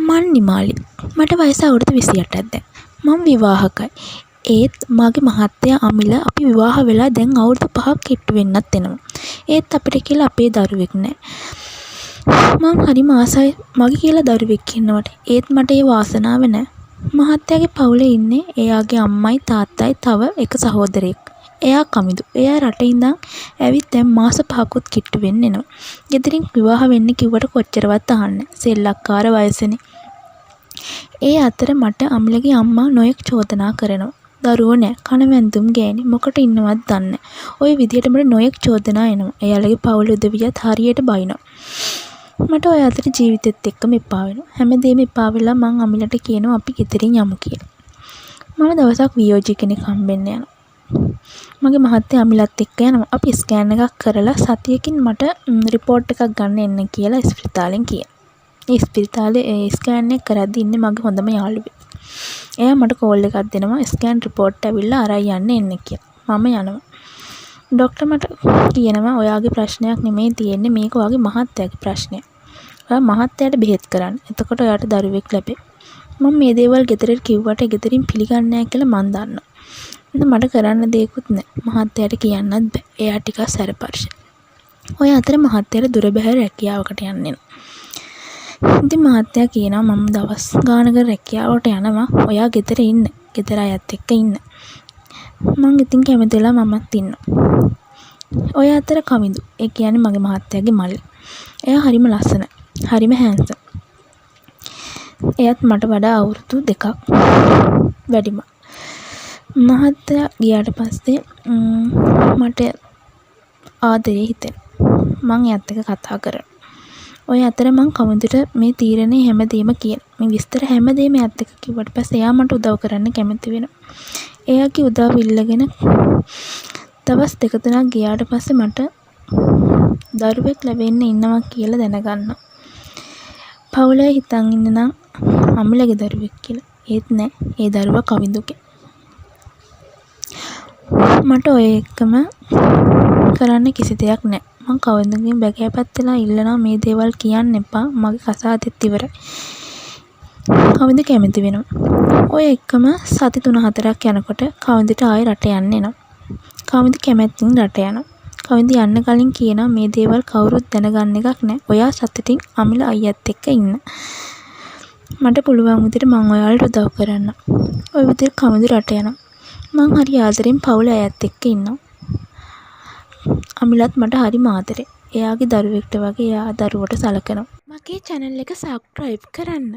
මං නිමාලි. මට වයස අවුරුදු 28ක් දැන්. මං විවාහකයි. ඒත් මගේ මහත්තයා අමිල අපි විවාහ වෙලා දැන් අවුරුදු 5ක් කිට්ටු වෙන්නත් එනවා. ඒත් අපිට කියලා අපේ දරුවෙක් නැහැ. මං හරිම ආසයි මගේ කියලා දරුවෙක් ඉන්නවට. ඒත් මට ඒ වාසනාව නැහැ. මහත්තයාගේ පවුලේ ඉන්නේ එයාගේ අම්මයි තාත්තයි තව එක සහෝදරයෙක්. එයා කමිදු. එයා රටේ ඉඳන් ඇවිත් දැන් මාස 5කුත් කිට්ටු වෙන්න එනවා. ගෙදරින් විවාහ වෙන්න කිව්වට කොච්චරවත් අහන්නේ. සෙල්ලක්කාර වයසනේ. ඒ අතර මට අමිලගේ අම්මා නොයෙක් චෝදනා කරනවා. දරුවෝ නෑ, කණවැන්දුම් ගෑණි, මොකට ඉන්නවත් දන්නේ. ওই විදියට මට නොයෙක් චෝදනා එනවා. එයාලගේ පවුල උදවියත් හරියට බයිනවා. මට ඔය අතර ජීවිතෙත් එක්කම එපා වෙනවා. හැමදේම එපා වෙලා මං අමිලට කියනවා අපි ගෙදරින් යමු කියලා. මම දවසක් වියෝජි කෙනෙක් හම්බෙන්න යනවා. මගේ මහත්තයා අමිලත් එක්ක යනවා. අපි ස්කෑන් එකක් කරලා සතියකින් මට රිපෝට් එකක් ගන්න එන්න කියලා ස්පිරිතාලෙන් කියනවා. ඒ ස්පිරිතාලේ ස්කෑන් එක කරද්දි ඉන්නේ මගේ හොඳම යාළුවෙක්. එයා මට කෝල් එකක් දෙනවා ස්කෑන් රිපෝට් ඇවිල්ලා අරයි යන්න එන්න කියලා. මම යනවා. ડોක්ටර් මට කියනවා ඔයාගේ ප්‍රශ්නයක් නෙමෙයි තියෙන්නේ මේක ඔයාගේ මහත්තයාගේ ප්‍රශ්නයක්. ඔයා මහත්තයාට බෙහෙත් කරන්න. එතකොට ඔයාට දරුවෙක් ලැබේ. මම මේ දේවල් ගෙදරට කිව්වට ගෙදරින් පිළිගන්නේ නැහැ කියලා මං දන්නවා. මට කරන්න දෙයක්වත් නැහැ. මහත්තයාට කියන්නත් බෑ. එයා ටිකක් සැරපර්ශ. ඔය අතර මහත්තයාට දුර බැහැර රැකියාවකට යන්න වෙනවා. ඉතින් මහත්තයා කියනවා මම දවස් ගානක රැකියාවට යනවා. ඔයා ගෙදර ඉන්න. ගෙදර අයත් එක්ක ඉන්න. මං ඉතින් කැමතිලා මමත් ඉන්නවා. ඔය අතර කමිදු. ඒ කියන්නේ මගේ මහත්තයාගේ මල්ලි. එයා හරිම ලස්සනයි. හරිම හැන්සම්. එයාත් මට වඩා අවුරුදු 2ක් වැඩිම. මහත්තයා ගියාට පස්සේ මට ආදරේ හිතෙනවා. මං එයාත් එක්ක කතා කරනවා. ඔය අතර මං කමිදුට මේ තීරණේ හැමදේම කියනවා. මේ විස්තර හැමදේම එයාත් එක්ක කිව්වට පස්සේ එයා මට උදව් කරන්න කැමති වෙනවා. එයාගේ උදව් ඉල්ලගෙන දවස් 2-3ක් ගියාට පස්සේ මට දරුවෙක් ලැබෙන්න ඉන්නවා කියලා දැනගන්නවා. පවුලේ හිතන් ඉන්න නම් අමිලගේ දරුවෙක් කියලා. ඒත් නෑ. ඒ දරුවා කවිඳුගේ. මට ඔය එකම කරන්න කිසි දෙයක් නෑ. මං කවිඳුගෙන් බැගෑපත් වෙලා ඉල්ලනවා මේ දේවල් කියන්න එපා. මගේ කසාදෙත් ඉවරයි. කවිඳු කැමති වෙනවා. ඔය එකම සති 3-4ක් යනකොට කවිඳුට ආයෙ රට යන්න එනවා. කවිඳු කැමැත්තෙන් රට යනවා. කවිඳු යන්න කලින් කියනවා මේ දේවල් කවුරුත් දැනගන්න එකක් නෑ. ඔයා සතුටින් අමිල අයියත් එක්ක ඉන්න. මට පුළුවන් විදිහට මං ඔයාලට උදව් කරන්න. ඔය විදිහට කවිඳු රට යනවා. මං හරි ආදරෙන් පවුලේ අයත් එක්ක ඉන්නවා. අමිලත් මට හරිම ආදරේ. එයාගේ දරුවෙක්ට වගේ එයා දරුවට සලකනවා. මගේ channel එක subscribe කරන්න.